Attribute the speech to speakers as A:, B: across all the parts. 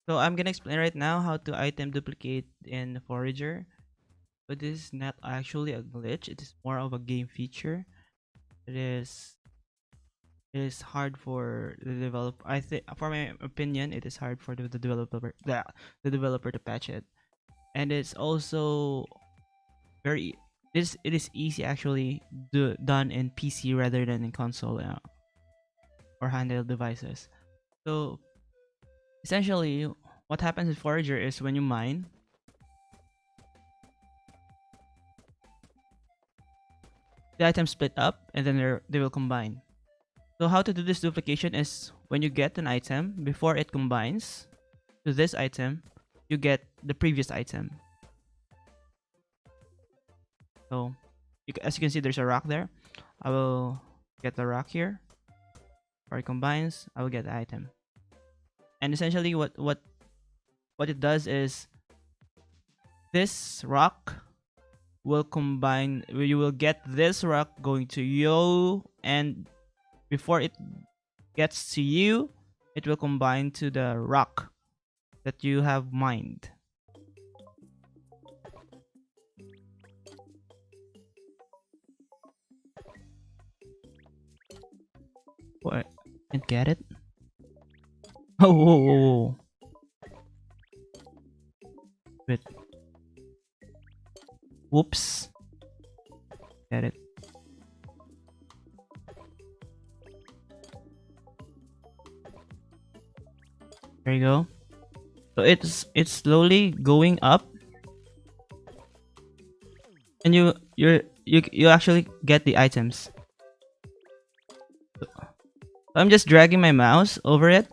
A: So I'm gonna explain right now how to item duplicate in Forager. But this is not actually a glitch. It is more of a game feature. It is it is hard for the developer. I think, for my opinion, it is hard for the developer to patch it. And it's also very it is easy actually done in PC rather than in console or handheld devices. So essentially, what happens in Forager is when you mine, the items split up and then they will combine. So how to do this duplication is when you get an item, before it combines to this item, you get the previous item. So as you can see, there's a rock there. I will get the rock here. Or it combines, I will get the item. And essentially what it does is this rock will combine, you will get this rock going to you, and before it gets to you, it will combine to the rock that you have mined. What? Can't get it? Oh, whoa, whoa, whoa. Wait. Whoops. Get it. There you go. So it's slowly going up, and you actually get the items. So I'm just dragging my mouse over it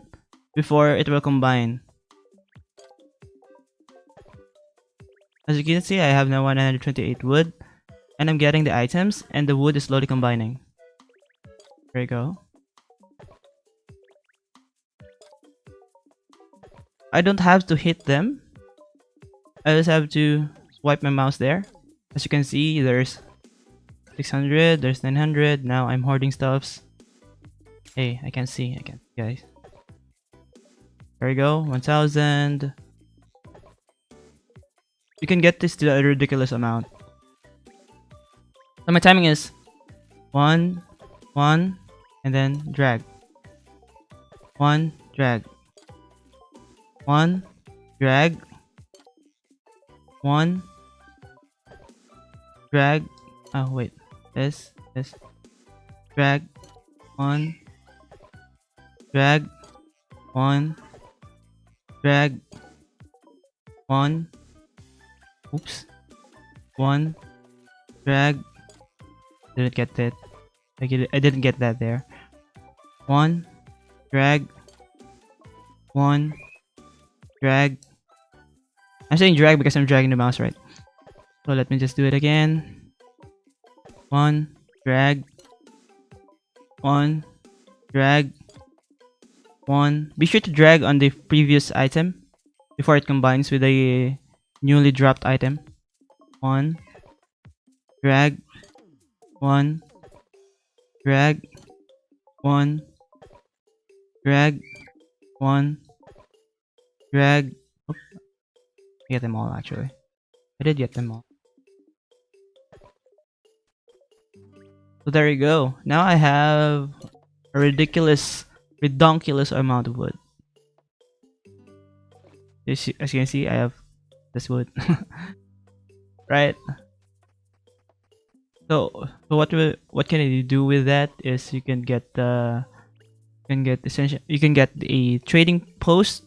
A: before it will combine. As you can see, I have now 128 wood, and I'm getting the items, and the wood is slowly combining. There you go. I don't have to hit them. I just have to swipe my mouse there. As you can see, there's 600, there's 900. Now I'm hoarding stuffs. Hey, I can see, guys. There you go, 1000. You can get this to a ridiculous amount. So my timing is 1, 1, and then drag. 1, drag. 1, drag. 1, drag. Oh wait, this, drag. 1, drag. 1, drag. 1. Oops. 1, drag. Didn't get that. I didn't get that there. 1, drag. 1, drag. I'm saying drag because I'm dragging the mouse, right? So let me just do it again. 1, drag. 1, drag. 1. Be sure to drag on the previous item before it combines with the newly dropped item. 1, drag. 1, drag. 1, drag. 1, drag. Oops. I get them all actually. I did get them all. So there you go. Now I have a redonkulous amount of wood. As you can see, I have this wood. Right? So what can you do with that is you can get you can get a trading post.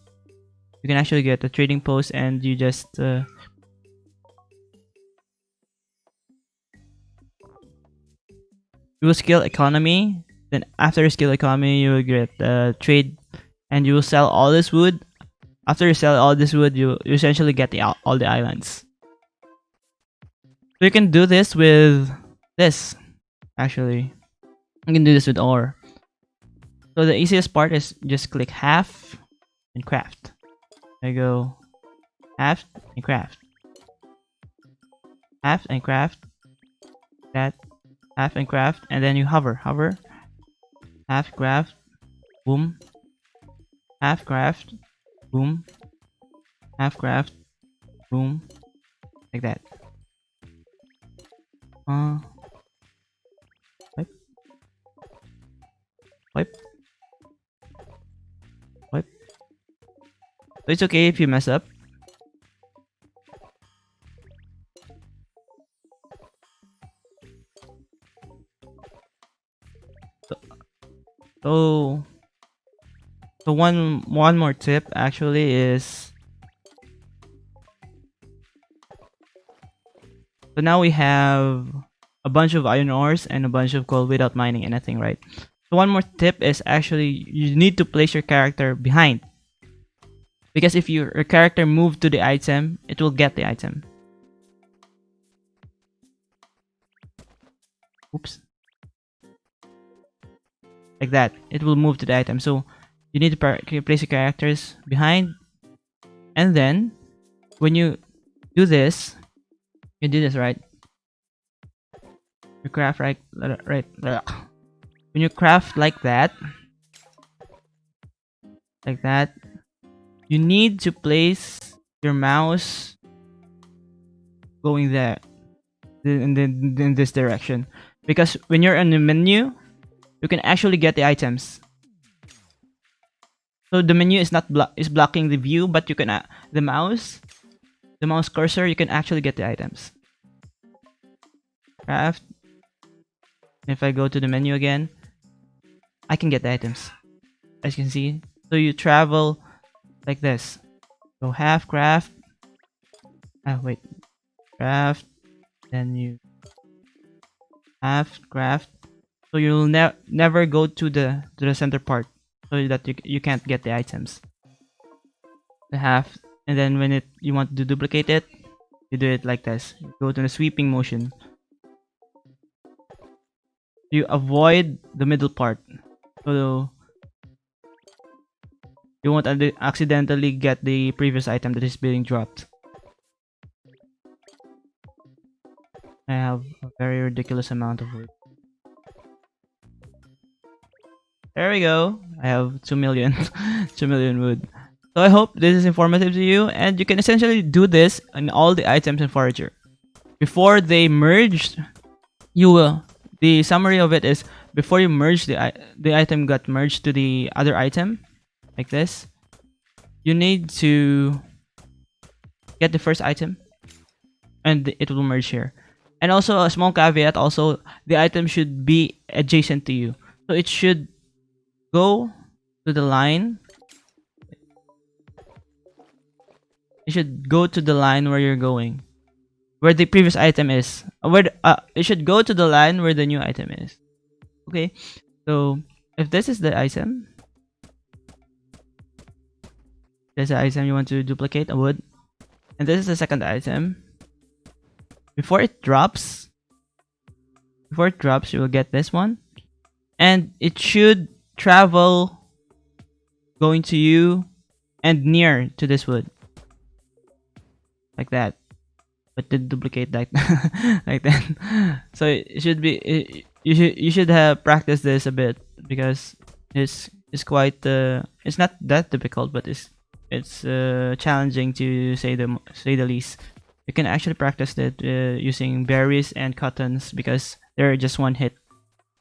A: You can actually get a trading post, and you just you will skill economy. Then after skill economy, you will get trade, and you will sell all this wood. After you sell all this wood, you essentially get all the islands. So you can do this with this. Actually, you can do this with ore. So the easiest part is just click half and craft. There you go. Half and craft. Half and craft. That. Half and craft. And then you hover. Half craft. Boom. Half craft. Boom. half craft, boom, like that. Wipe, wipe, wipe. So it's okay if you mess up. So, so, so one more tip actually is, so now we have a bunch of iron ores and a bunch of gold without mining anything, right? So one more tip is actually you need to place your character behind, because if your character move to the item, it will get the item. Oops. Like that, it will move to the item. So you need to place your characters behind, and then when you do this, right. You craft right. When you craft like that, you need to place your mouse going there, in this direction, because when you're in the menu, you can actually get the items. So the menu is not blocking the view, but you can the mouse cursor, you can actually get the items. Craft. If I go to the menu again, I can get the items, as you can see. So you travel like this. So half craft. Wait. Craft. Then you half craft. So you'll never go to the center part, so that you can't get the items. The half, and then when you want to duplicate it, you do it like this. You go to the sweeping motion. You avoid the middle part, so you won't accidentally get the previous item that is being dropped. I have a very ridiculous amount of wood. There we go. I have 2 million 2 million wood. So I hope this is informative to you, and you can essentially do this in all the items in Forager. Before they merged, the summary of it is, before you merge the item got merged to the other item, like this, you need to get the first item, and it will merge here. And also a small caveat, also the item should be adjacent to you, so it should go to the line. It should go to the line where you're going, where the previous item is. It should go to the line where the new item is. Okay, so if this is the item, there's the item you want to duplicate, a wood, and this is the second item. Before it drops, you will get this one, and it should travel going to you and near to this wood, like that. But to duplicate that like that. So it should be, you should have practiced this a bit, because it's quite it's not that difficult, but it's challenging to say the least. You can actually practice it using berries and cottons, because they're just one hit.